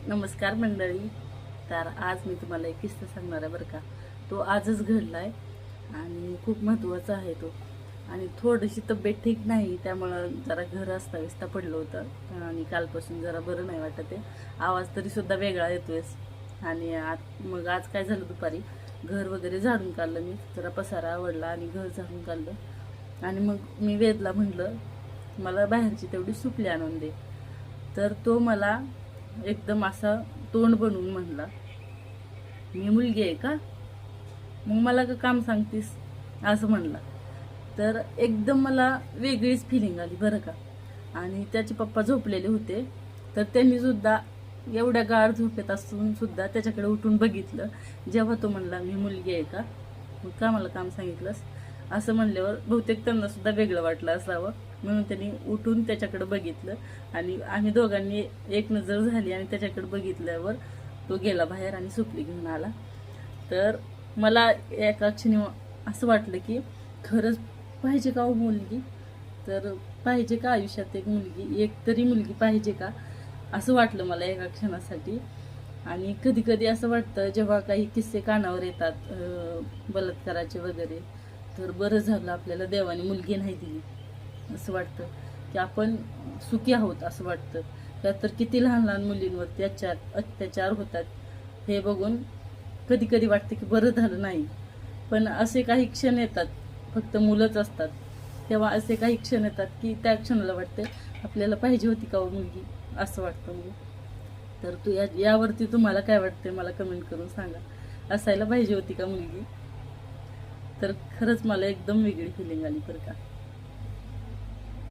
नमस्कार मंडळी. तर आज मी तुम्हाला एक किस्सा सांगणार आहे बरं का. तो आजच घडला आहे आणि खूप महत्त्वाचा आहे तो. आणि थोडीशी तब्येत ठीक नाही, त्यामुळं जरा घर अस्ताव्यस्त पडलं होतं आणि कालपासून जरा बरं नाही वाटत आहे. आवाज तरीसुद्धा वेगळा येतोय. आणि मग आज काय झालं, दुपारी घर वगैरे झाडून काढलं मी, जरा पसारा आवडला आणि घर झाडून काढलं. आणि मग मी वेदला म्हटलं मला बाहेरची तेवढी सुपली आणून दे. तर तो मला एकदम असा तोंड बनवून म्हणला, मी मुलगी आहे का, मग मला का काम सांगतीस, असं म्हणला. तर एकदम मला वेगळीच फिलिंग आली बरं का. आणि त्याचे पप्पा झोपलेले होते, तर त्यांनी सुद्धा एवढ्या गाढ झोपेत असून सुद्धा त्याच्याकडे उठून बघितलं. जेव्हा तो म्हणला मी मुलगी आहे का, मग का मला काम सांगितलंस असं म्हणल्यावर बहुतेक त्यांना सुद्धा वेगळं वाटलं असावं, म्हणून त्यांनी उठून त्याच्याकडे बघितलं. आणि आम्ही दोघांनी एक नजर झाली आणि त्याच्याकडे बघितल्यावर तो गेला बाहेर आणि सुपली घेऊन आला. तर मला एका क्षणी असं वाटलं की खरंच पाहिजे का हो मुलगी, तर पाहिजे का आयुष्यात एक मुलगी, एक तरी मुलगी पाहिजे का, असं वाटलं मला एका क्षणासाठी. आणि कधी कधी असं वाटतं जेव्हा काही किस्से कानावर येतात बलात्काराचे वगैरे, तर बरं झालं आपल्याला देवाने मुलगी नाही दिली, असं वाटतं की आपण सुखी आहोत असं वाटतं. त्या तर किती लहान लहान मुलींवरती अत्याचार होतात हे बघून कधी कधी वाटतं की बरं झालं नाही. पण असे काही क्षण येतात, फक्त मुलंच असतात, तेव्हा असे काही क्षण येतात की त्या क्षणाला वाटते आपल्याला पाहिजे होती का हो मुलगी, असं वाटतं मला. तर यावरती तुम्हाला काय वाटते मला कमेंट करून सांगा. असायला पाहिजे होती का मुलगी. तर खरंच मला एकदम वेगळी फिलिंग आली बरं का.